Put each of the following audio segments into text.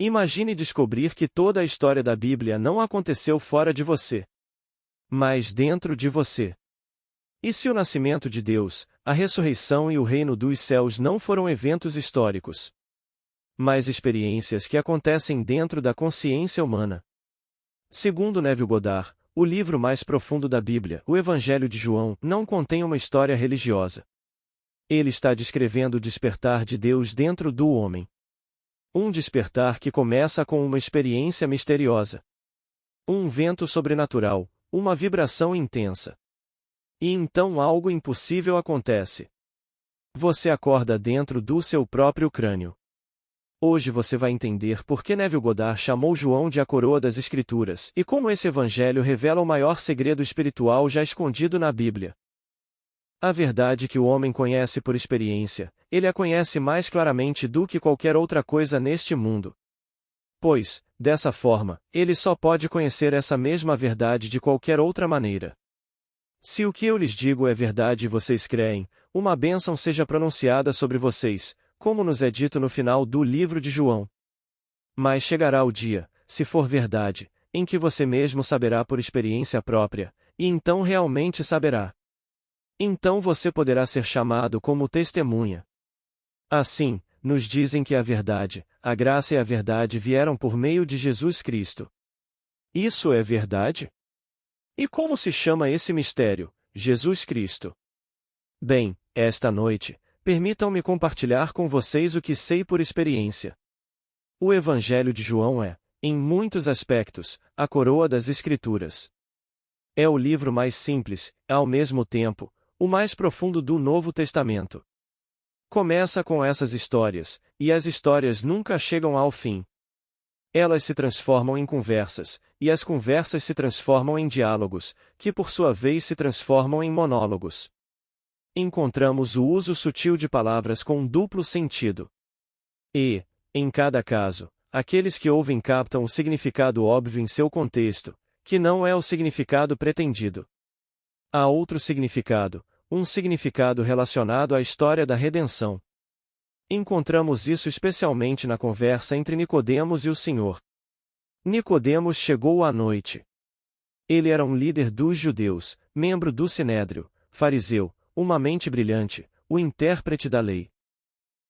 Imagine descobrir que toda a história da Bíblia não aconteceu fora de você, mas dentro de você. E se o nascimento de Deus, a ressurreição e o reino dos céus não foram eventos históricos, mas experiências que acontecem dentro da consciência humana? Segundo Neville Goddard, o livro mais profundo da Bíblia, o Evangelho de João, não contém uma história religiosa. Ele está descrevendo o despertar de Deus dentro do homem. Um despertar que começa com uma experiência misteriosa. Um vento sobrenatural, uma vibração intensa. E então algo impossível acontece. Você acorda dentro do seu próprio crânio. Hoje você vai entender por que Neville Goddard chamou João de a coroa das Escrituras e como esse evangelho revela o maior segredo espiritual já escondido na Bíblia. A verdade que o homem conhece por experiência, ele a conhece mais claramente do que qualquer outra coisa neste mundo. Pois, dessa forma, ele só pode conhecer essa mesma verdade de qualquer outra maneira. Se o que eu lhes digo é verdade e vocês creem, uma bênção seja pronunciada sobre vocês, como nos é dito no final do livro de João. Mas chegará o dia, se for verdade, em que você mesmo saberá por experiência própria, e então realmente saberá. Então você poderá ser chamado como testemunha. Assim, nos dizem que a verdade, a graça e a verdade vieram por meio de Jesus Cristo. Isso é verdade? E como se chama esse mistério, Jesus Cristo? Bem, esta noite, permitam-me compartilhar com vocês o que sei por experiência. O Evangelho de João é, em muitos aspectos, a coroa das Escrituras. É o livro mais simples, ao mesmo tempo, o mais profundo do Novo Testamento. Começa com essas histórias, e as histórias nunca chegam ao fim. Elas se transformam em conversas, e as conversas se transformam em diálogos, que por sua vez se transformam em monólogos. Encontramos o uso sutil de palavras com um duplo sentido. E, em cada caso, aqueles que ouvem captam o significado óbvio em seu contexto, que não é o significado pretendido. Há outro significado, um significado relacionado à história da redenção. Encontramos isso especialmente na conversa entre Nicodemos e o Senhor. Nicodemos chegou à noite. Ele era um líder dos judeus, membro do Sinédrio, fariseu, uma mente brilhante, o intérprete da lei.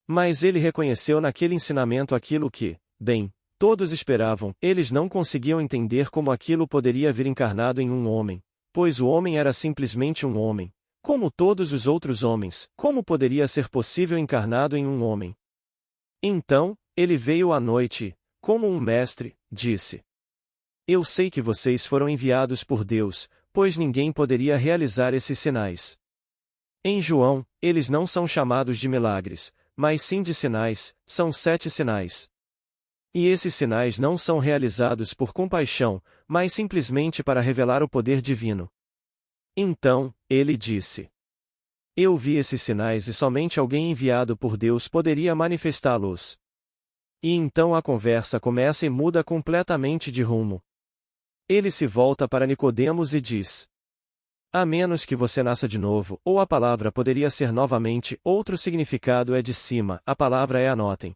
Mas ele reconheceu naquele ensinamento aquilo que, bem, todos esperavam. Eles não conseguiam entender como aquilo poderia vir encarnado em um homem, pois o homem era simplesmente um homem. Como todos os outros homens, como poderia ser possível encarnado em um homem? Então, ele veio à noite e, como um mestre, disse: Eu sei que vocês foram enviados por Deus, pois ninguém poderia realizar esses sinais. Em João, eles não são chamados de milagres, mas sim de sinais, são 7 sinais. E esses sinais não são realizados por compaixão, mas simplesmente para revelar o poder divino. Então, ele disse: Eu vi esses sinais e somente alguém enviado por Deus poderia manifestá-los. E então a conversa começa e muda completamente de rumo. Ele se volta para Nicodemos e diz: A menos que você nasça de novo, ou a palavra poderia ser novamente, outro significado é de cima, a palavra é anotem.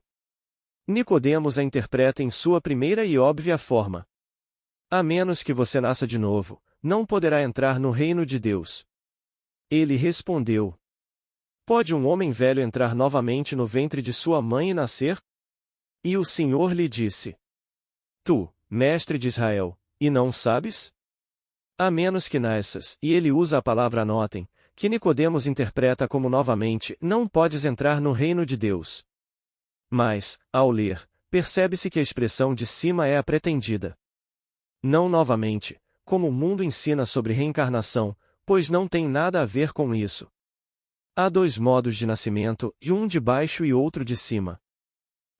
Nicodemos a interpreta em sua primeira e óbvia forma. A menos que você nasça de novo, não poderá entrar no reino de Deus. Ele respondeu: Pode um homem velho entrar novamente no ventre de sua mãe e nascer? E o Senhor lhe disse: Tu, mestre de Israel, e não sabes? A menos que nasças, e ele usa a palavra anotem, que Nicodemos interpreta como novamente, não podes entrar no reino de Deus. Mas, ao ler, percebe-se que a expressão de cima é a pretendida. Não novamente, como o mundo ensina sobre reencarnação, pois não tem nada a ver com isso. Há 2 modos de nascimento, e um de baixo e outro de cima.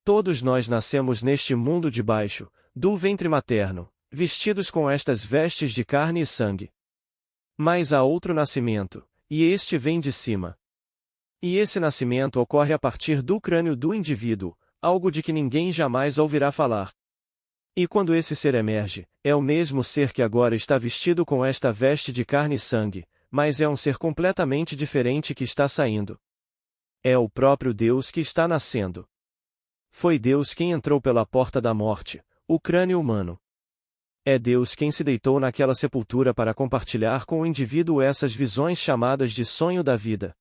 Todos nós nascemos neste mundo de baixo, do ventre materno, vestidos com estas vestes de carne e sangue. Mas há outro nascimento, e este vem de cima. E esse nascimento ocorre a partir do crânio do indivíduo, algo de que ninguém jamais ouvirá falar. E quando esse ser emerge, é o mesmo ser que agora está vestido com esta veste de carne e sangue, mas é um ser completamente diferente que está saindo. É o próprio Deus que está nascendo. Foi Deus quem entrou pela porta da morte, o crânio humano. É Deus quem se deitou naquela sepultura para compartilhar com o indivíduo essas visões chamadas de sonho da vida.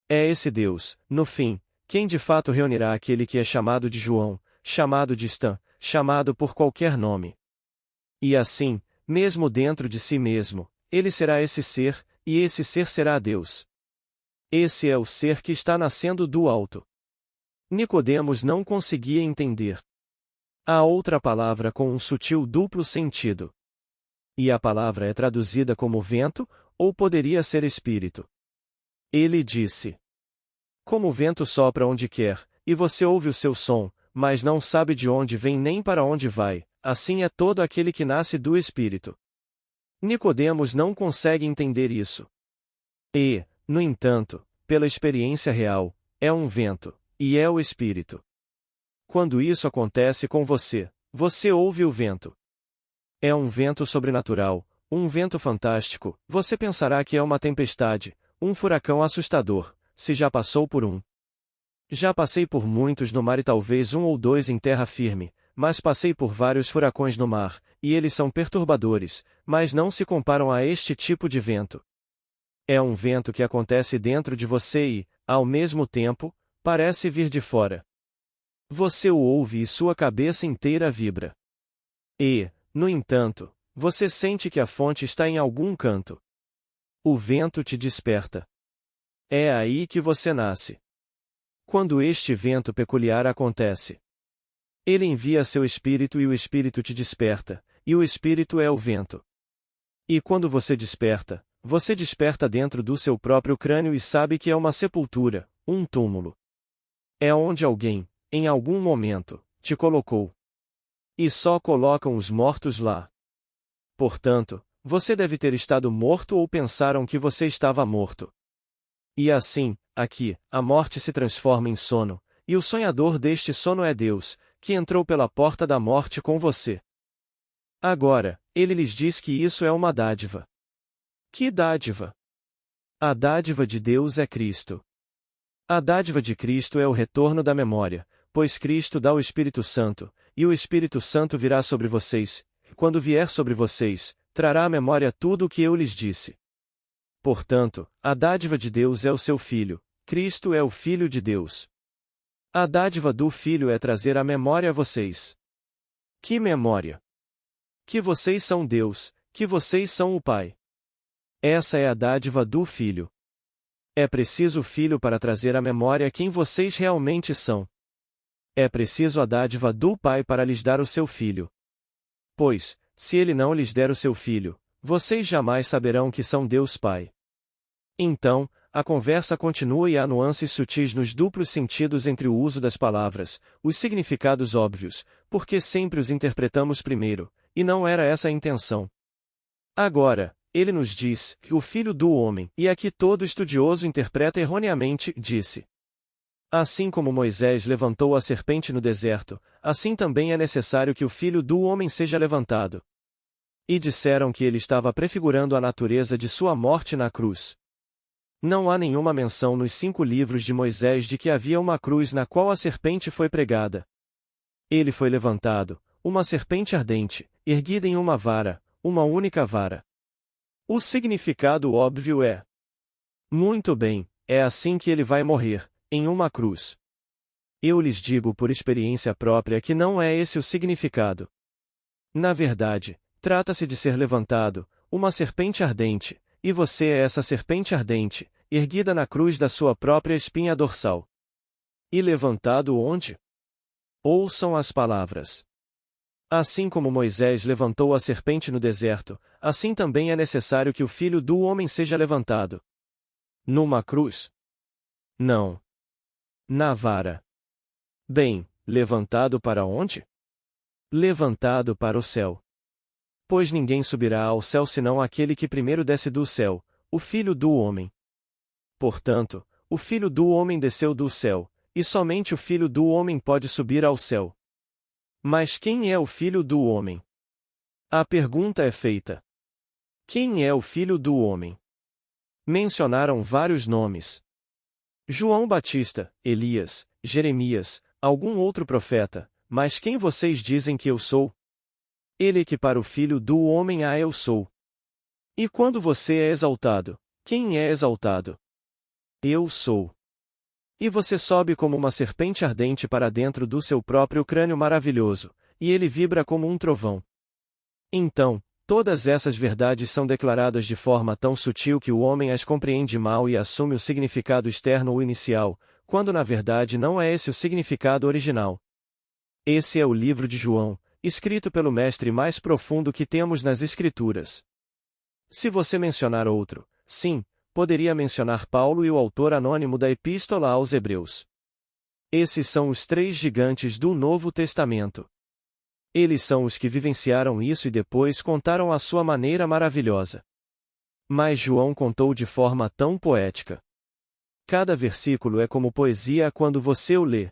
É esse Deus, no fim, quem de fato reunirá aquele que é chamado de João, chamado de Stan, chamado por qualquer nome. E assim, mesmo dentro de si mesmo, ele será esse ser, e esse ser será Deus. Esse é o ser que está nascendo do alto. Nicodemos não conseguia entender. Há outra palavra com um sutil duplo sentido. E a palavra é traduzida como vento, ou poderia ser espírito. Ele disse: como o vento sopra onde quer, e você ouve o seu som, mas não sabe de onde vem nem para onde vai, assim é todo aquele que nasce do Espírito. Nicodemos não consegue entender isso. E, no entanto, pela experiência real, é um vento, e é o Espírito. Quando isso acontece com você, você ouve o vento. É um vento sobrenatural, um vento fantástico, você pensará que é uma tempestade, um furacão assustador, se já passou por um. Já passei por muitos no mar e talvez um ou dois em terra firme, mas passei por vários furacões no mar, e eles são perturbadores, mas não se comparam a este tipo de vento. É um vento que acontece dentro de você e, ao mesmo tempo, parece vir de fora. Você o ouve e sua cabeça inteira vibra. E, no entanto, você sente que a fonte está em algum canto. O vento te desperta. É aí que você nasce. Quando este vento peculiar acontece, ele envia seu espírito e o espírito te desperta, e o espírito é o vento. E quando você desperta dentro do seu próprio crânio e sabe que é uma sepultura, um túmulo. É onde alguém, em algum momento, te colocou. E só colocam os mortos lá. Portanto, você deve ter estado morto ou pensaram que você estava morto. E assim, aqui, a morte se transforma em sono, e o sonhador deste sono é Deus, que entrou pela porta da morte com você. Agora, ele lhes diz que isso é uma dádiva. Que dádiva? A dádiva de Deus é Cristo. A dádiva de Cristo é o retorno da memória, pois Cristo dá o Espírito Santo, e o Espírito Santo virá sobre vocês, e quando vier sobre vocês, trará à memória tudo o que eu lhes disse. Portanto, a dádiva de Deus é o seu Filho, Cristo é o Filho de Deus. A dádiva do Filho é trazer à memória a vocês. Que memória? Que vocês são Deus, que vocês são o Pai. Essa é a dádiva do Filho. É preciso o Filho para trazer à memória quem vocês realmente são. É preciso a dádiva do Pai para lhes dar o seu Filho. Pois, se ele não lhes der o seu Filho, vocês jamais saberão que são Deus Pai. Então, a conversa continua e há nuances sutis nos duplos sentidos entre o uso das palavras, os significados óbvios, porque sempre os interpretamos primeiro, e não era essa a intenção. Agora, ele nos diz que o Filho do Homem, e aqui todo estudioso interpreta erroneamente, disse: assim como Moisés levantou a serpente no deserto, assim também é necessário que o Filho do Homem seja levantado. E disseram que ele estava prefigurando a natureza de sua morte na cruz. Não há nenhuma menção nos 5 livros de Moisés de que havia uma cruz na qual a serpente foi pregada. Ele foi levantado, uma serpente ardente, erguida em uma vara, uma única vara. O significado óbvio é: muito bem, é assim que ele vai morrer, em uma cruz. Eu lhes digo por experiência própria que não é esse o significado. Na verdade, trata-se de ser levantado, uma serpente ardente, e você é essa serpente ardente, erguida na cruz da sua própria espinha dorsal. E levantado onde? Ouçam as palavras. Assim como Moisés levantou a serpente no deserto, assim também é necessário que o Filho do Homem seja levantado. Numa cruz? Não. Na vara. Bem, levantado para onde? Levantado para o céu. Pois ninguém subirá ao céu senão aquele que primeiro desce do céu, o Filho do Homem. Portanto, o Filho do Homem desceu do céu, e somente o Filho do Homem pode subir ao céu. Mas quem é o Filho do Homem? A pergunta é feita. Quem é o Filho do Homem? Mencionaram vários nomes. João Batista, Elias, Jeremias, algum outro profeta, mas quem vocês dizem que eu sou? Ele que para o Filho do Homem eu sou. E quando você é exaltado, quem é exaltado? Eu sou. E você sobe como uma serpente ardente para dentro do seu próprio crânio maravilhoso, e ele vibra como um trovão. Então, todas essas verdades são declaradas de forma tão sutil que o homem as compreende mal e assume o significado externo ou inicial, quando na verdade não é esse o significado original. Esse é o livro de João, escrito pelo mestre mais profundo que temos nas Escrituras. Se você mencionar outro, sim, poderia mencionar Paulo e o autor anônimo da Epístola aos Hebreus. Esses são os três gigantes do Novo Testamento. Eles são os que vivenciaram isso e depois contaram à sua maneira maravilhosa. Mas João contou de forma tão poética. Cada versículo é como poesia quando você o lê.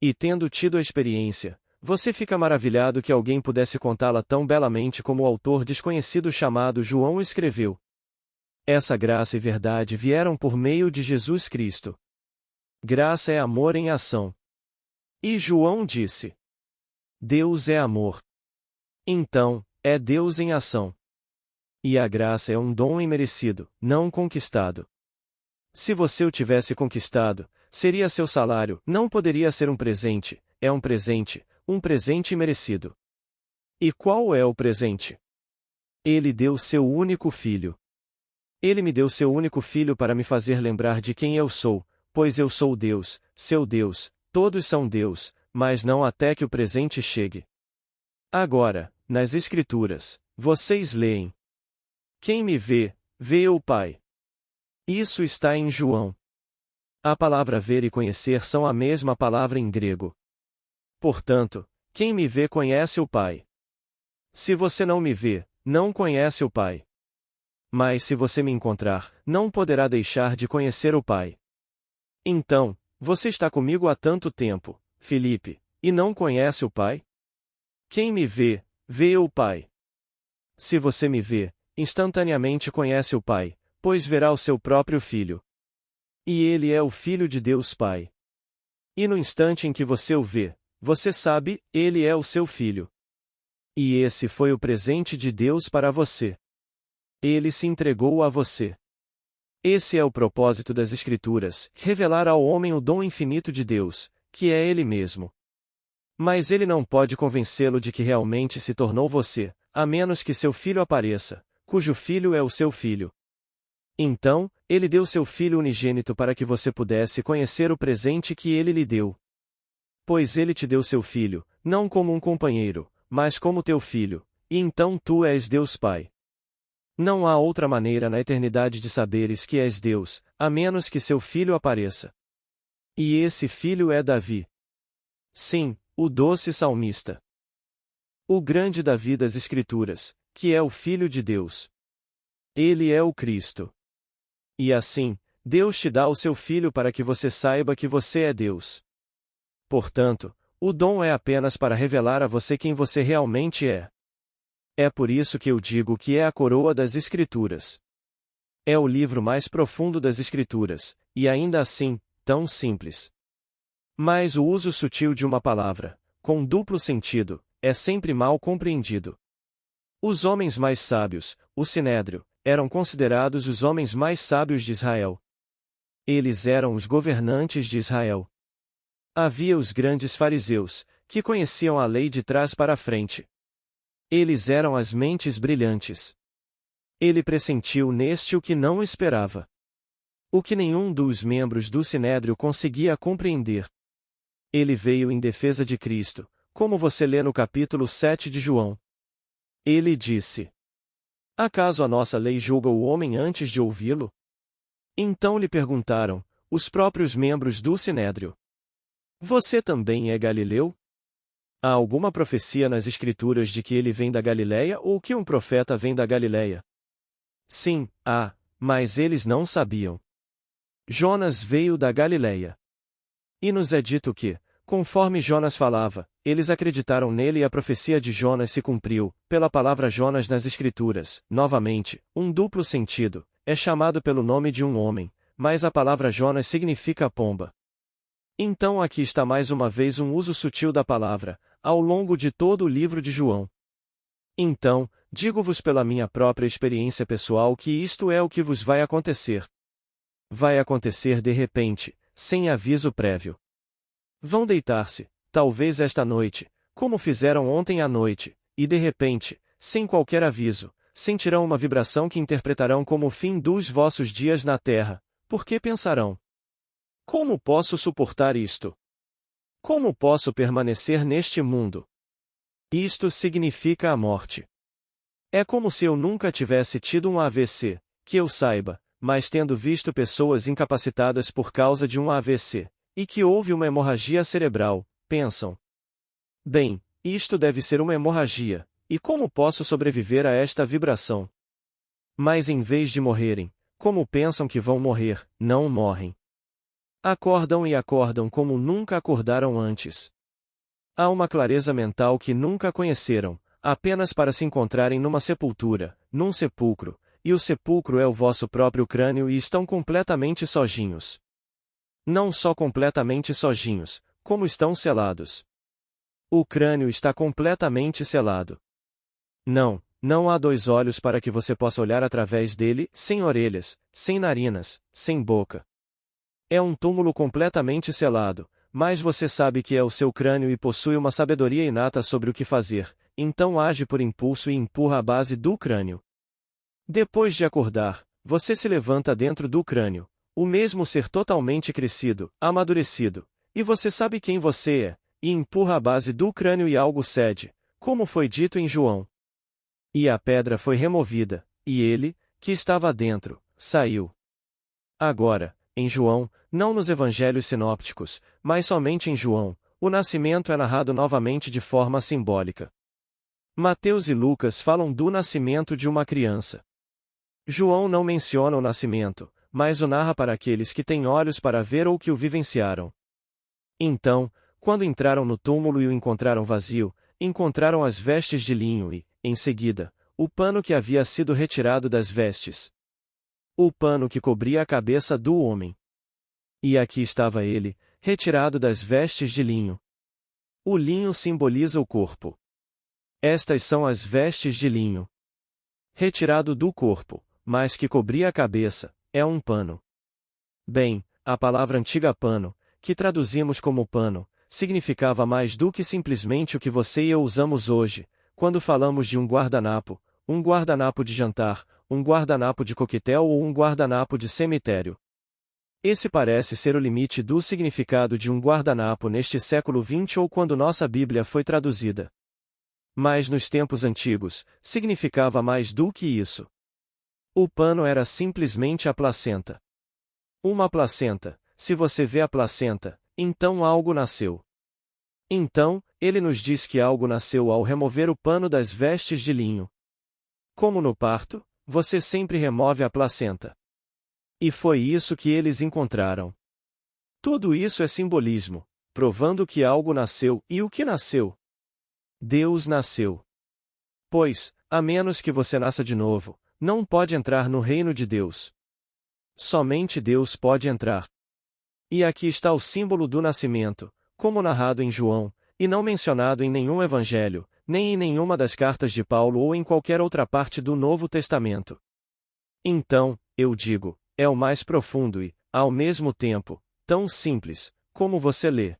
E tendo tido a experiência, você fica maravilhado que alguém pudesse contá-la tão belamente como o autor desconhecido chamado João escreveu. Essa graça e verdade vieram por meio de Jesus Cristo. Graça é amor em ação. E João disse: Deus é amor. Então, é Deus em ação. E a graça é um dom imerecido, não conquistado. Se você o tivesse conquistado, seria seu salário, não poderia ser um presente, é um presente imerecido. E qual é o presente? Ele deu seu único filho. Ele me deu seu único filho para me fazer lembrar de quem eu sou, pois eu sou Deus, seu Deus, todos são Deus, mas não até que o presente chegue. Agora, nas Escrituras, vocês leem: Quem me vê, vê o Pai. Isso está em João. A palavra ver e conhecer são a mesma palavra em grego. Portanto, quem me vê conhece o Pai. Se você não me vê, não conhece o Pai. Mas se você me encontrar, não poderá deixar de conhecer o Pai. Então, você está comigo há tanto tempo, Filipe, e não conhece o Pai? Quem me vê, vê o Pai. Se você me vê, instantaneamente conhece o Pai, pois verá o seu próprio Filho. E ele é o Filho de Deus Pai. E no instante em que você o vê, você sabe, ele é o seu Filho. E esse foi o presente de Deus para você. Ele se entregou a você. Esse é o propósito das Escrituras, revelar ao homem o dom infinito de Deus, que é Ele mesmo. Mas ele não pode convencê-lo de que realmente se tornou você, a menos que seu filho apareça, cujo filho é o seu filho. Então, ele deu seu filho unigênito para que você pudesse conhecer o presente que ele lhe deu. Pois ele te deu seu filho, não como um companheiro, mas como teu filho, e então tu és Deus Pai. Não há outra maneira na eternidade de saberes que és Deus, a menos que seu filho apareça. E esse filho é Davi. Sim, o doce salmista. O grande Davi das Escrituras, que é o Filho de Deus. Ele é o Cristo. E assim, Deus te dá o seu Filho para que você saiba que você é Deus. Portanto, o dom é apenas para revelar a você quem você realmente é. É por isso que eu digo que é a coroa das Escrituras. É o livro mais profundo das Escrituras, e ainda assim, tão simples. Mas o uso sutil de uma palavra, com duplo sentido, é sempre mal compreendido. Os homens mais sábios, o Sinédrio, eram considerados os homens mais sábios de Israel. Eles eram os governantes de Israel. Havia os grandes fariseus, que conheciam a lei de trás para frente. Eles eram as mentes brilhantes. Ele pressentiu neste o que não esperava. O que nenhum dos membros do Sinédrio conseguia compreender. Ele veio em defesa de Cristo, como você lê no capítulo 7 de João. Ele disse: Acaso a nossa lei julga o homem antes de ouvi-lo? Então lhe perguntaram, os próprios membros do Sinédrio: Você também é galileu? Há alguma profecia nas Escrituras de que ele vem da Galileia ou que um profeta vem da Galileia? Sim, há, mas eles não sabiam. Jonas veio da Galileia. E nos é dito que, conforme Jonas falava, eles acreditaram nele e a profecia de Jonas se cumpriu, pela palavra Jonas nas Escrituras. Novamente, um duplo sentido, é chamado pelo nome de um homem, mas a palavra Jonas significa pomba. Então aqui está mais uma vez um uso sutil da palavra, ao longo de todo o livro de João. Então, digo-vos pela minha própria experiência pessoal que isto é o que vos vai acontecer. Vai acontecer de repente, sem aviso prévio. Vão deitar-se, talvez esta noite, como fizeram ontem à noite, e de repente, sem qualquer aviso, sentirão uma vibração que interpretarão como o fim dos vossos dias na terra, porque pensarão: como posso suportar isto? Como posso permanecer neste mundo? Isto significa a morte. É como se eu nunca tivesse tido um AVC, que eu saiba, mas tendo visto pessoas incapacitadas por causa de um AVC, e que houve uma hemorragia cerebral, pensam: bem, isto deve ser uma hemorragia, e como posso sobreviver a esta vibração? Mas em vez de morrerem, como pensam que vão morrer, não morrem. Acordam e acordam como nunca acordaram antes. Há uma clareza mental que nunca conheceram, apenas para se encontrarem numa sepultura, num sepulcro, e o sepulcro é o vosso próprio crânio e estão completamente sozinhos. Não só completamente sozinhos, como estão selados. O crânio está completamente selado. Não há dois olhos para que você possa olhar através dele, sem orelhas, sem narinas, sem boca. É um túmulo completamente selado, mas você sabe que é o seu crânio e possui uma sabedoria inata sobre o que fazer, então age por impulso e empurra a base do crânio. Depois de acordar, você se levanta dentro do crânio, o mesmo ser totalmente crescido, amadurecido, e você sabe quem você é, e empurra a base do crânio e algo cede, como foi dito em João. E a pedra foi removida, e ele, que estava dentro, saiu. Agora, em João, não nos evangelhos sinópticos, mas somente em João, o nascimento é narrado novamente de forma simbólica. Mateus e Lucas falam do nascimento de uma criança. João não menciona o nascimento, mas o narra para aqueles que têm olhos para ver ou que o vivenciaram. Então, quando entraram no túmulo e o encontraram vazio, encontraram as vestes de linho e, em seguida, o pano que havia sido retirado das vestes. O pano que cobria a cabeça do homem. E aqui estava ele, retirado das vestes de linho. O linho simboliza o corpo. Estas são as vestes de linho. Retirado do corpo, mas que cobria a cabeça, é um pano. Bem, a palavra antiga pano, que traduzimos como pano, significava mais do que simplesmente o que você e eu usamos hoje, quando falamos de um guardanapo de jantar, um guardanapo de coquetel ou um guardanapo de cemitério. Esse parece ser o limite do significado de um guardanapo neste século XX ou quando nossa Bíblia foi traduzida. Mas nos tempos antigos, significava mais do que isso. O pano era simplesmente a placenta. Uma placenta, se você vê a placenta, então algo nasceu. Então, ele nos diz que algo nasceu ao remover o pano das vestes de linho. Como no parto, você sempre remove a placenta. E foi isso que eles encontraram. Tudo isso é simbolismo, provando que algo nasceu, e o que nasceu? Deus nasceu. Pois, a menos que você nasça de novo, não pode entrar no reino de Deus. Somente Deus pode entrar. E aqui está o símbolo do nascimento, como narrado em João, e não mencionado em nenhum evangelho, nem em nenhuma das cartas de Paulo ou em qualquer outra parte do Novo Testamento. Então, eu digo, é o mais profundo e, ao mesmo tempo, tão simples, como você lê.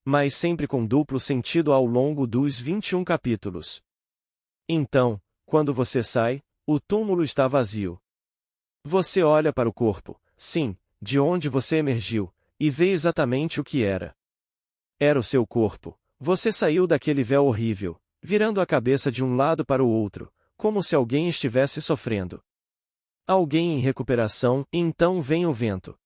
Mas sempre com duplo sentido ao longo dos 21 capítulos. Então, quando você sai, o túmulo está vazio. Você olha para o corpo, sim, de onde você emergiu, e vê exatamente o que era. Era o seu corpo. Você saiu daquele véu horrível, virando a cabeça de um lado para o outro, como se alguém estivesse sofrendo. Alguém em recuperação, e então vem o vento.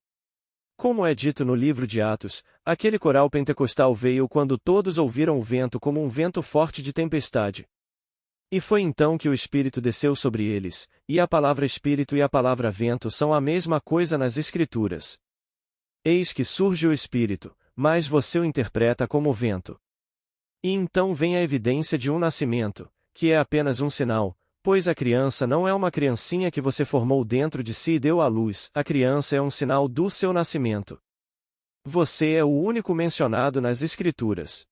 Como é dito no livro de Atos, aquele coral pentecostal veio quando todos ouviram o vento como um vento forte de tempestade. E foi então que o Espírito desceu sobre eles, e a palavra Espírito e a palavra vento são a mesma coisa nas Escrituras. Eis que surge o Espírito, mas você o interpreta como vento. E então vem a evidência de um nascimento, que é apenas um sinal, pois a criança não é uma criancinha que você formou dentro de si e deu à luz, a criança é um sinal do seu nascimento. Você é o único mencionado nas Escrituras.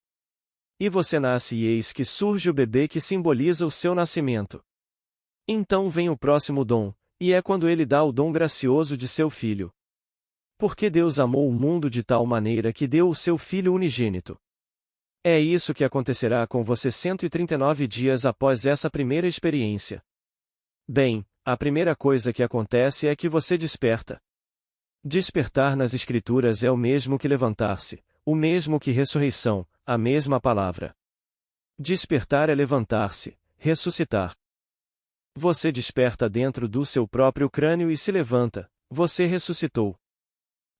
E você nasce e eis que surge o bebê que simboliza o seu nascimento. Então vem o próximo dom, e é quando ele dá o dom gracioso de seu filho. Porque Deus amou o mundo de tal maneira que deu o seu Filho unigênito. É isso que acontecerá com você 139 dias após essa primeira experiência. Bem, a primeira coisa que acontece é que você desperta. Despertar nas Escrituras é o mesmo que levantar-se, o mesmo que ressurreição, a mesma palavra. Despertar é levantar-se, ressuscitar. Você desperta dentro do seu próprio crânio e se levanta, você ressuscitou.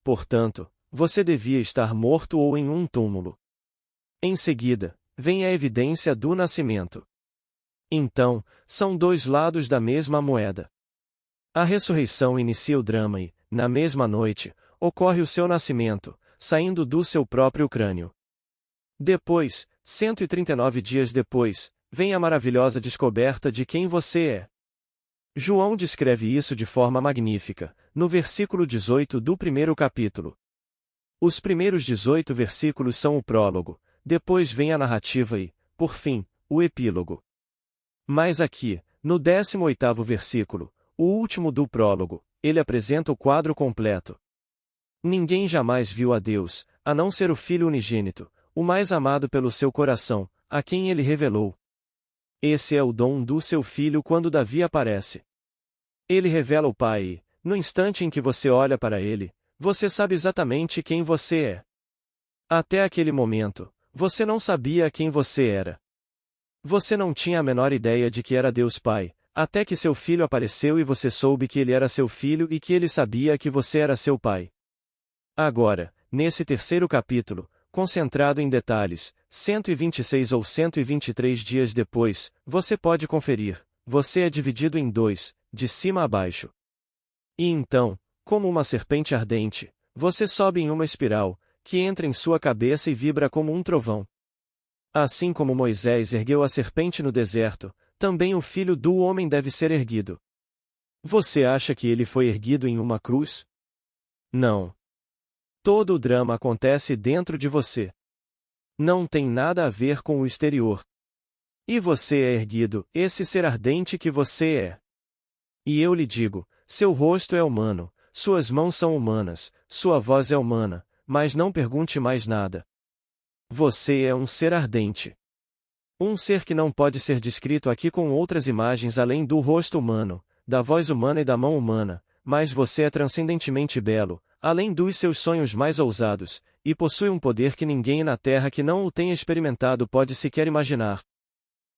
Portanto, você devia estar morto ou em um túmulo. Em seguida, vem a evidência do nascimento. Então, são dois lados da mesma moeda. A ressurreição inicia o drama e, na mesma noite, ocorre o seu nascimento, saindo do seu próprio crânio. Depois, 139 dias depois, vem a maravilhosa descoberta de quem você é. João descreve isso de forma magnífica, no versículo 18 do primeiro capítulo. Os primeiros 18 versículos são o prólogo, depois vem a narrativa e, por fim, o epílogo. Mas aqui, no 18º versículo, o último do prólogo, ele apresenta o quadro completo. Ninguém jamais viu a Deus, a não ser o Filho unigênito, o mais amado pelo seu coração, a quem ele revelou. Esse é o dom do seu Filho quando Davi aparece. Ele revela o Pai e, no instante em que você olha para ele, você sabe exatamente quem você é. Até aquele momento, você não sabia quem você era. Você não tinha a menor ideia de que era Deus Pai, até que seu filho apareceu e você soube que ele era seu filho e que ele sabia que você era seu pai. Agora, nesse terceiro capítulo, concentrado em detalhes, 126 ou 123 dias depois, você pode conferir, você é dividido em dois, de cima a baixo. E então, como uma serpente ardente, você sobe em uma espiral, que entra em sua cabeça e vibra como um trovão. Assim como Moisés ergueu a serpente no deserto, também o Filho do Homem deve ser erguido. Você acha que ele foi erguido em uma cruz? Não. Todo o drama acontece dentro de você. Não tem nada a ver com o exterior. E você é erguido, esse ser ardente que você é. E eu lhe digo, seu rosto é humano, suas mãos são humanas, sua voz é humana, mas não pergunte mais nada. Você é um ser ardente. Um ser que não pode ser descrito aqui com outras imagens além do rosto humano, da voz humana e da mão humana, mas você é transcendentemente belo, além dos seus sonhos mais ousados, e possui um poder que ninguém na Terra que não o tenha experimentado pode sequer imaginar.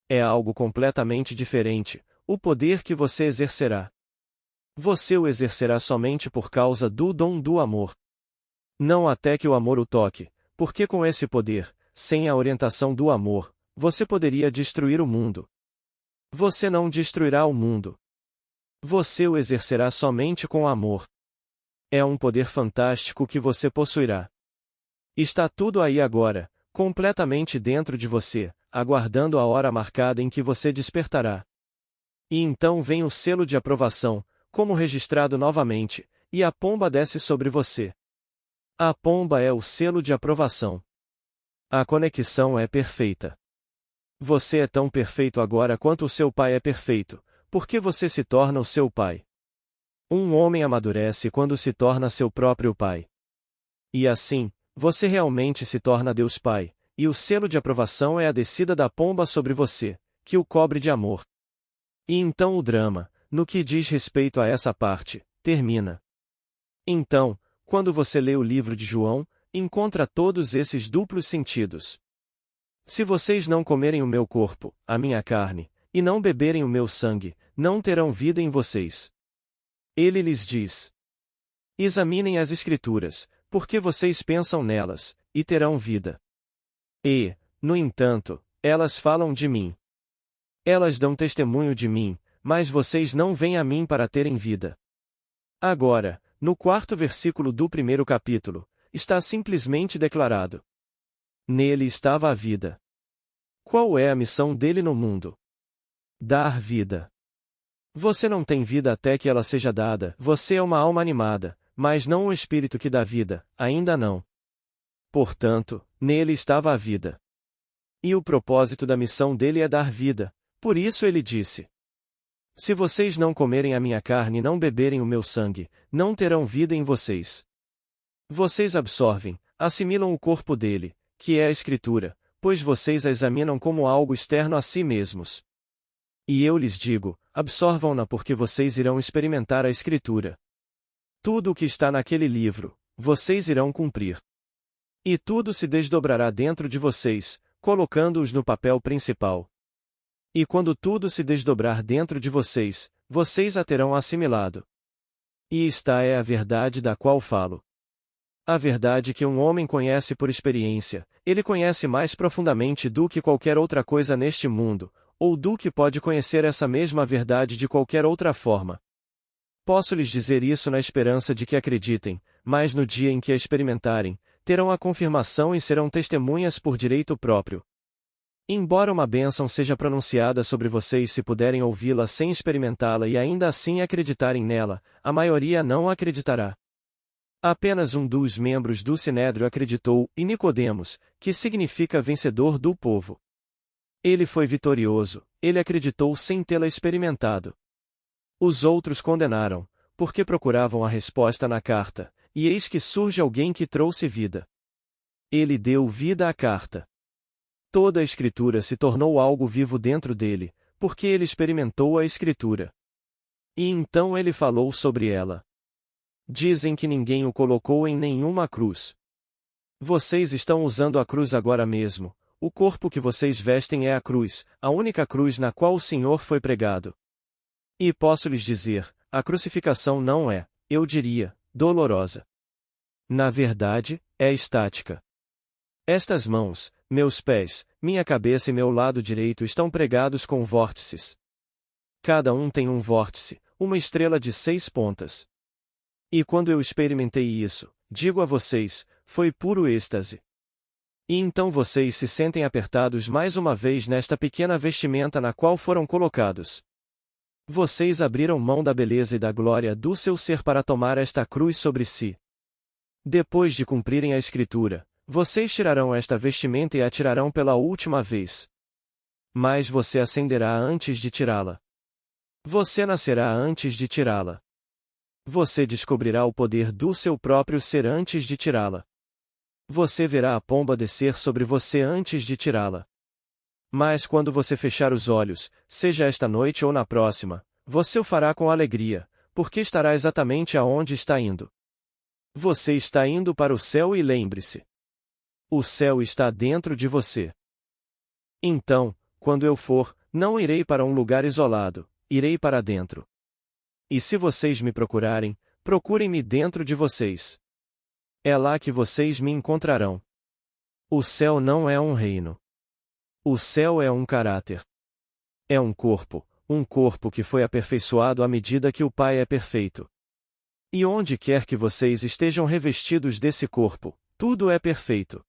É algo completamente diferente, o poder que você exercerá. Você o exercerá somente por causa do dom do amor. Não até que o amor o toque, porque com esse poder, sem a orientação do amor, você poderia destruir o mundo. Você não destruirá o mundo. Você o exercerá somente com amor. É um poder fantástico que você possuirá. Está tudo aí agora, completamente dentro de você, aguardando a hora marcada em que você despertará. E então vem o selo de aprovação, como registrado novamente, e a pomba desce sobre você. A pomba é o selo de aprovação. A conexão é perfeita. Você é tão perfeito agora quanto o seu pai é perfeito, porque você se torna o seu pai. Um homem amadurece quando se torna seu próprio pai. E assim, você realmente se torna Deus Pai, e o selo de aprovação é a descida da pomba sobre você, que o cobre de amor. E então o drama, no que diz respeito a essa parte, termina. Então, quando você lê o livro de João, encontra todos esses duplos sentidos. Se vocês não comerem o meu corpo, a minha carne, e não beberem o meu sangue, não terão vida em vocês. Ele lhes diz: examinem as Escrituras, porque vocês pensam nelas, e terão vida. E, no entanto, elas falam de mim. Elas dão testemunho de mim, mas vocês não vêm a mim para terem vida. Agora, no 4º versículo do 1º capítulo, está simplesmente declarado: nele estava a vida. Qual é a missão dele no mundo? Dar vida. Você não tem vida até que ela seja dada, você é uma alma animada, mas não um espírito que dá vida, ainda não. Portanto, nele estava a vida. E o propósito da missão dele é dar vida, por isso ele disse: Se vocês não comerem a minha carne e não beberem o meu sangue, não terão vida em vocês. Vocês absorvem, assimilam o corpo dele, que é a Escritura, pois vocês a examinam como algo externo a si mesmos. E eu lhes digo, absorvam-na porque vocês irão experimentar a Escritura. Tudo o que está naquele livro, vocês irão cumprir. E tudo se desdobrará dentro de vocês, colocando-os no papel principal. E quando tudo se desdobrar dentro de vocês, vocês a terão assimilado. E esta é a verdade da qual falo. A verdade que um homem conhece por experiência, ele conhece mais profundamente do que qualquer outra coisa neste mundo, ou do que pode conhecer essa mesma verdade de qualquer outra forma. Posso lhes dizer isso na esperança de que acreditem, mas no dia em que a experimentarem, terão a confirmação e serão testemunhas por direito próprio. Embora uma bênção seja pronunciada sobre vocês se puderem ouvi-la sem experimentá-la e ainda assim acreditarem nela, a maioria não acreditará. Apenas um dos membros do Sinédrio acreditou, e Nicodemos, que significa vencedor do povo. Ele foi vitorioso, ele acreditou sem tê-la experimentado. Os outros condenaram, porque procuravam a resposta na carta, e eis que surge alguém que trouxe vida. Ele deu vida à carta. Toda a Escritura se tornou algo vivo dentro dele, porque ele experimentou a Escritura. E então ele falou sobre ela. Dizem que ninguém o colocou em nenhuma cruz. Vocês estão usando a cruz agora mesmo, o corpo que vocês vestem é a cruz, a única cruz na qual o Senhor foi pregado. E posso lhes dizer, a crucificação não é, eu diria, dolorosa. Na verdade, é estática. Estas mãos, meus pés, minha cabeça e meu lado direito estão pregados com vórtices. Cada um tem um vórtice, uma estrela de 6 pontas. E quando eu experimentei isso, digo a vocês, foi puro êxtase. E então vocês se sentem apertados mais uma vez nesta pequena vestimenta na qual foram colocados. Vocês abriram mão da beleza e da glória do seu ser para tomar esta cruz sobre si. Depois de cumprirem a Escritura, vocês tirarão esta vestimenta e a tirarão pela última vez. Mas você acenderá antes de tirá-la. Você nascerá antes de tirá-la. Você descobrirá o poder do seu próprio ser antes de tirá-la. Você verá a pomba descer sobre você antes de tirá-la. Mas quando você fechar os olhos, seja esta noite ou na próxima, você o fará com alegria, porque estará exatamente aonde está indo. Você está indo para o céu e lembre-se. O céu está dentro de você. Então, quando eu for, não irei para um lugar isolado, irei para dentro. E se vocês me procurarem, procurem-me dentro de vocês. É lá que vocês me encontrarão. O céu não é um reino. O céu é um caráter. É um corpo que foi aperfeiçoado à medida que o Pai é perfeito. E onde quer que vocês estejam revestidos desse corpo, tudo é perfeito.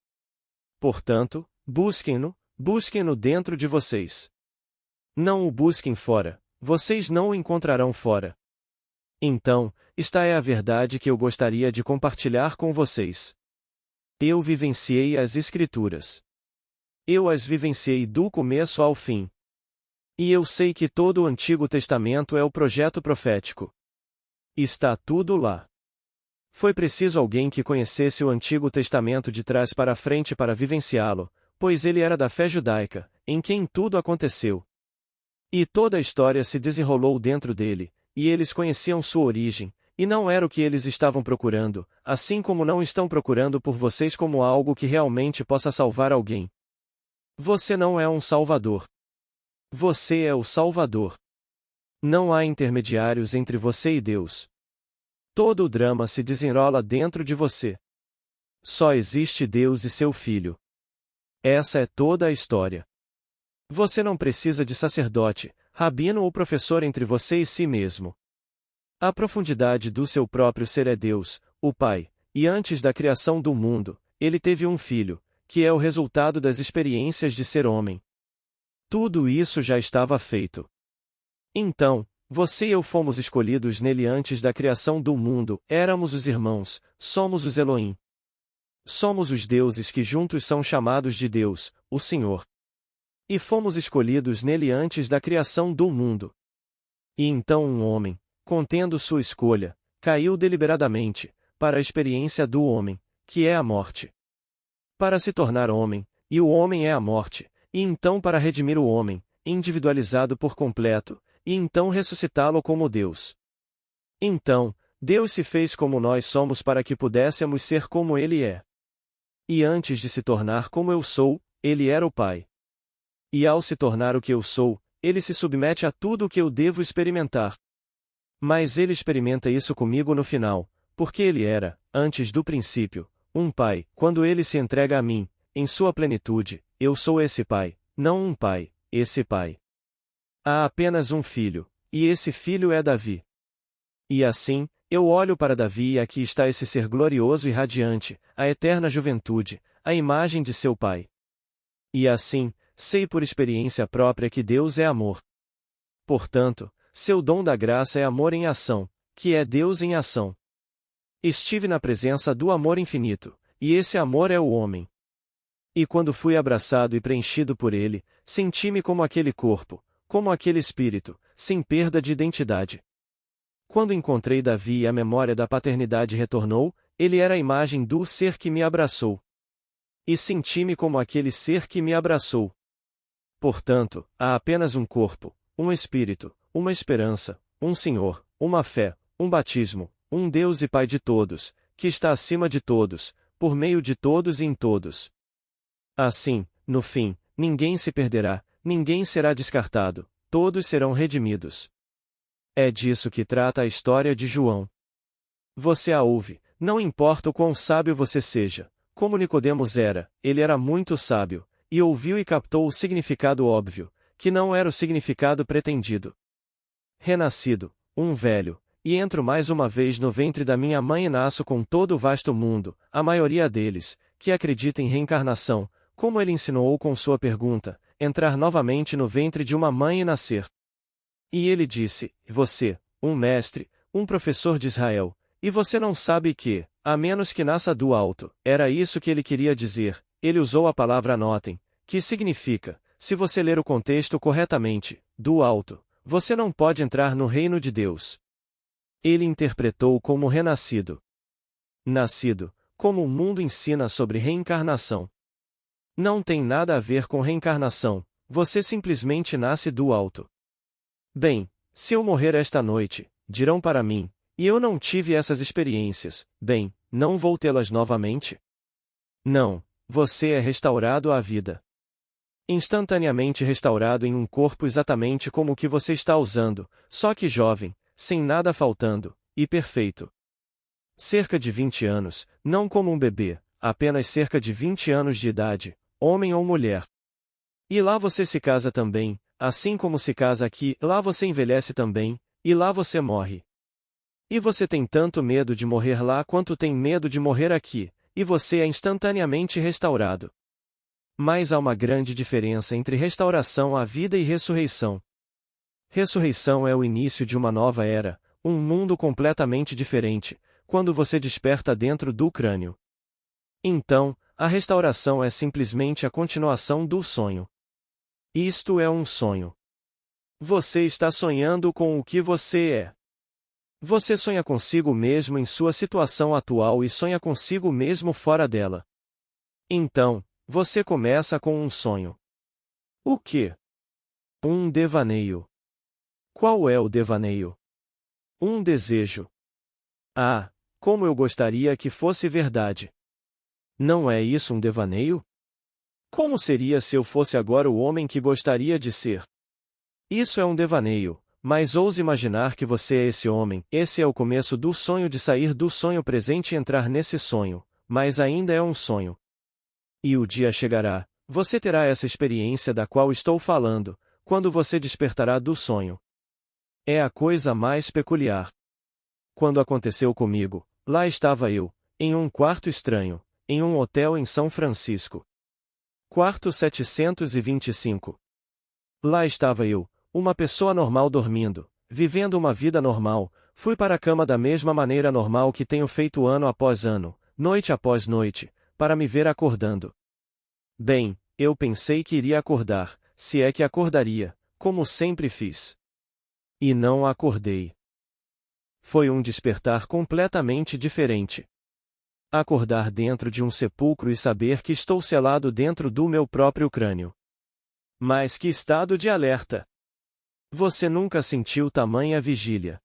Portanto, busquem-no dentro de vocês. Não o busquem fora, vocês não o encontrarão fora. Então, esta é a verdade que eu gostaria de compartilhar com vocês. Eu vivenciei as Escrituras. Eu as vivenciei do começo ao fim. E eu sei que todo o Antigo Testamento é o projeto profético. Está tudo lá. Foi preciso alguém que conhecesse o Antigo Testamento de trás para frente para vivenciá-lo, pois ele era da fé judaica, em quem tudo aconteceu. E toda a história se desenrolou dentro dele, e eles conheciam sua origem, e não era o que eles estavam procurando, assim como não estão procurando por vocês como algo que realmente possa salvar alguém. Você não é um salvador. Você é o Salvador. Não há intermediários entre você e Deus. Todo o drama se desenrola dentro de você. Só existe Deus e seu Filho. Essa é toda a história. Você não precisa de sacerdote, rabino ou professor entre você e si mesmo. A profundidade do seu próprio ser é Deus, o Pai, e antes da criação do mundo, ele teve um filho, que é o resultado das experiências de ser homem. Tudo isso já estava feito. Então, você e eu fomos escolhidos nele antes da criação do mundo, éramos os irmãos, somos os Elohim. Somos os deuses que juntos são chamados de Deus, o Senhor. E fomos escolhidos nele antes da criação do mundo. E então um homem, contendo sua escolha, caiu deliberadamente, para a experiência do homem, que é a morte. Para se tornar homem, e o homem é a morte, e então para redimir o homem, individualizado por completo, e então ressuscitá-lo como Deus. Então, Deus se fez como nós somos para que pudéssemos ser como Ele é. E antes de se tornar como eu sou, Ele era o Pai. E ao se tornar o que eu sou, Ele se submete a tudo o que eu devo experimentar. Mas Ele experimenta isso comigo no final, porque Ele era, antes do princípio, um Pai. Quando Ele se entrega a mim, em sua plenitude, eu sou esse Pai, não um Pai, esse Pai. Há apenas um filho, e esse filho é Davi. E assim, eu olho para Davi e aqui está esse ser glorioso e radiante, a eterna juventude, a imagem de seu Pai. E assim, sei por experiência própria que Deus é amor. Portanto, seu dom da graça é amor em ação, que é Deus em ação. Estive na presença do amor infinito, e esse amor é o homem. E quando fui abraçado e preenchido por ele, senti-me como aquele corpo, como aquele espírito, sem perda de identidade. Quando encontrei Davi e a memória da paternidade retornou, ele era a imagem do ser que me abraçou. E senti-me como aquele ser que me abraçou. Portanto, há apenas um corpo, um espírito, uma esperança, um Senhor, uma fé, um batismo, um Deus e Pai de todos, que está acima de todos, por meio de todos e em todos. Assim, no fim, ninguém se perderá, ninguém será descartado, todos serão redimidos. É disso que trata a história de João. Você a ouve, não importa o quão sábio você seja, como Nicodemos era, ele era muito sábio, e ouviu e captou o significado óbvio, que não era o significado pretendido. Renascido, um velho, e entro mais uma vez no ventre da minha mãe e nasço com todo o vasto mundo, a maioria deles, que acredita em reencarnação, como ele ensinou com sua pergunta, entrar novamente no ventre de uma mãe e nascer. E ele disse, você, um mestre, um professor de Israel, e você não sabe que, a menos que nasça do alto, era isso que ele queria dizer, ele usou a palavra anotem, que significa, se você ler o contexto corretamente, do alto, você não pode entrar no reino de Deus. Ele interpretou como renascido. Nascido, como o mundo ensina sobre reencarnação. Não tem nada a ver com reencarnação, você simplesmente nasce do alto. Bem, se eu morrer esta noite, dirão para mim, e eu não tive essas experiências, bem, não vou tê-las novamente? Não, você é restaurado à vida. Instantaneamente restaurado em um corpo exatamente como o que você está usando, só que jovem, sem nada faltando, e perfeito. Cerca de 20 anos, não como um bebê, apenas cerca de 20 anos de idade, homem ou mulher. E lá você se casa também, assim como se casa aqui, lá você envelhece também, e lá você morre. E você tem tanto medo de morrer lá quanto tem medo de morrer aqui, e você é instantaneamente restaurado. Mas há uma grande diferença entre restauração à vida e ressurreição. Ressurreição é o início de uma nova era, um mundo completamente diferente, quando você desperta dentro do crânio. Então, a restauração é simplesmente a continuação do sonho. Isto é um sonho. Você está sonhando com o que você é. Você sonha consigo mesmo em sua situação atual e sonha consigo mesmo fora dela. Então, você começa com um sonho. O quê? Um devaneio. Qual é o devaneio? Um desejo. Ah, como eu gostaria que fosse verdade. Não é isso um devaneio? Como seria se eu fosse agora o homem que gostaria de ser? Isso é um devaneio, mas ouse imaginar que você é esse homem, esse é o começo do sonho de sair do sonho presente e entrar nesse sonho, mas ainda é um sonho. E o dia chegará, você terá essa experiência da qual estou falando, quando você despertará do sonho. É a coisa mais peculiar. Quando aconteceu comigo, lá estava eu, em um quarto estranho, em um hotel em São Francisco. Quarto 725. Lá estava eu, uma pessoa normal dormindo, vivendo uma vida normal, fui para a cama da mesma maneira normal que tenho feito ano após ano, noite após noite, para me ver acordando. Bem, eu pensei que iria acordar, se é que acordaria, como sempre fiz. E não acordei. Foi um despertar completamente diferente. Acordar dentro de um sepulcro e saber que estou selado dentro do meu próprio crânio. Mas que estado de alerta! Você nunca sentiu tamanha vigília.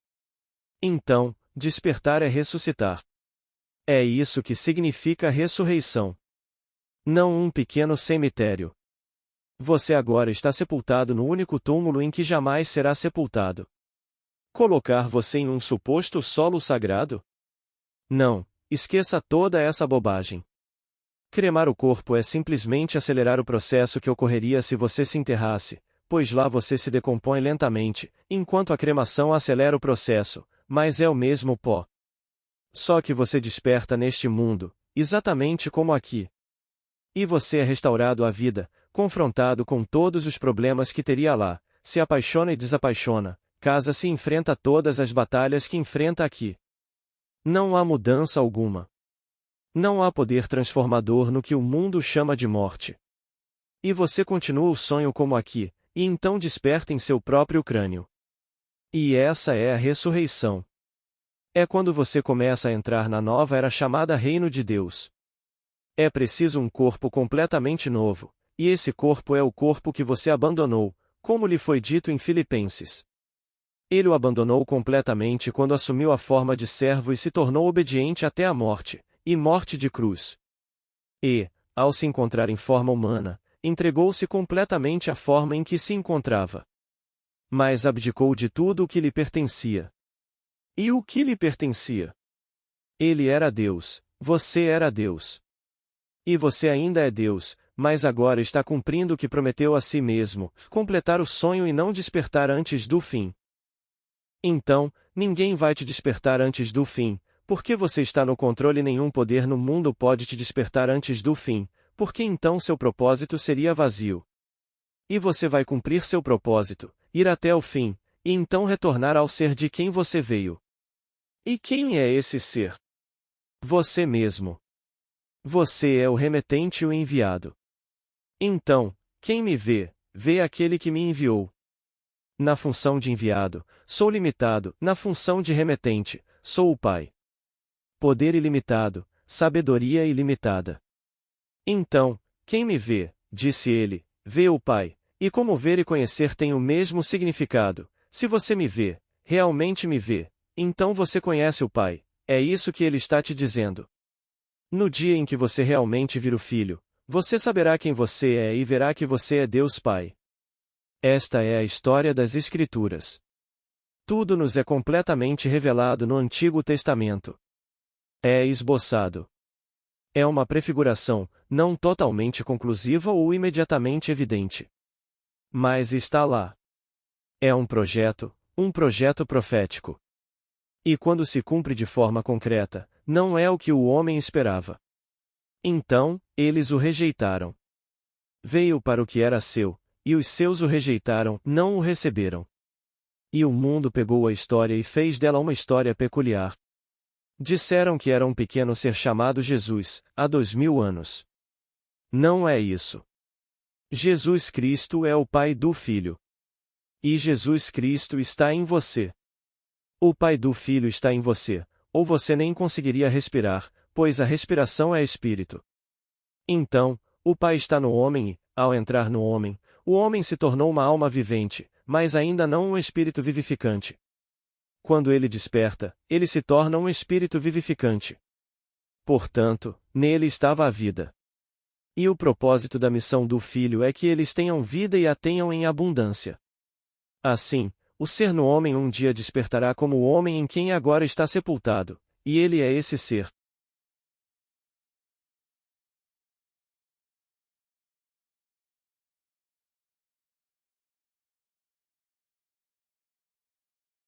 Então, despertar é ressuscitar. É isso que significa ressurreição. Não um pequeno cemitério. Você agora está sepultado no único túmulo em que jamais será sepultado. Colocar você em um suposto solo sagrado? Não, esqueça toda essa bobagem. Cremar o corpo é simplesmente acelerar o processo que ocorreria se você se enterrasse, pois lá você se decompõe lentamente, enquanto a cremação acelera o processo, mas é o mesmo pó. Só que você desperta neste mundo, exatamente como aqui. E você é restaurado à vida, confrontado com todos os problemas que teria lá, se apaixona e desapaixona, casa-se e enfrenta todas as batalhas que enfrenta aqui. Não há mudança alguma. Não há poder transformador no que o mundo chama de morte. E você continua o sonho como aqui, e então desperta em seu próprio crânio. E essa é a ressurreição. É quando você começa a entrar na nova era chamada Reino de Deus. É preciso um corpo completamente novo, e esse corpo é o corpo que você abandonou, como lhe foi dito em Filipenses. Ele o abandonou completamente quando assumiu a forma de servo e se tornou obediente até a morte, e morte de cruz. E, ao se encontrar em forma humana, entregou-se completamente à forma em que se encontrava. Mas abdicou de tudo o que lhe pertencia. E o que lhe pertencia? Ele era Deus, você era Deus. E você ainda é Deus, mas agora está cumprindo o que prometeu a si mesmo, completar o sonho e não despertar antes do fim. Então, ninguém vai te despertar antes do fim, porque você está no controle e nenhum poder no mundo pode te despertar antes do fim, porque então seu propósito seria vazio. E você vai cumprir seu propósito, ir até o fim, e então retornar ao ser de quem você veio. E quem é esse ser? Você mesmo. Você é o remetente e o enviado. Então, quem me vê, vê aquele que me enviou. Na função de enviado, sou limitado, na função de remetente, sou o Pai. Poder ilimitado, sabedoria ilimitada. Então, quem me vê, disse ele, vê o Pai, e como ver e conhecer tem o mesmo significado. Se você me vê, realmente me vê, então você conhece o Pai, é isso que ele está te dizendo. No dia em que você realmente vir o Filho, você saberá quem você é e verá que você é Deus Pai. Esta é a história das Escrituras. Tudo nos é completamente revelado no Antigo Testamento. É esboçado. É uma prefiguração, não totalmente conclusiva ou imediatamente evidente. Mas está lá. É um projeto profético. E quando se cumpre de forma concreta, não é o que o homem esperava. Então, eles o rejeitaram. Veio para o que era seu, e os seus o rejeitaram, não o receberam. E o mundo pegou a história e fez dela uma história peculiar. Disseram que era um pequeno ser chamado Jesus, há 2000 anos. Não é isso. Jesus Cristo é o Pai do Filho. E Jesus Cristo está em você. O Pai do Filho está em você, ou você nem conseguiria respirar, pois a respiração é espírito. Então, o Pai está no homem e, ao entrar no homem, o homem se tornou uma alma vivente, mas ainda não um espírito vivificante. Quando ele desperta, ele se torna um espírito vivificante. Portanto, nele estava a vida. E o propósito da missão do Filho é que eles tenham vida e a tenham em abundância. Assim, o ser no homem um dia despertará como o homem em quem agora está sepultado, e ele é esse ser.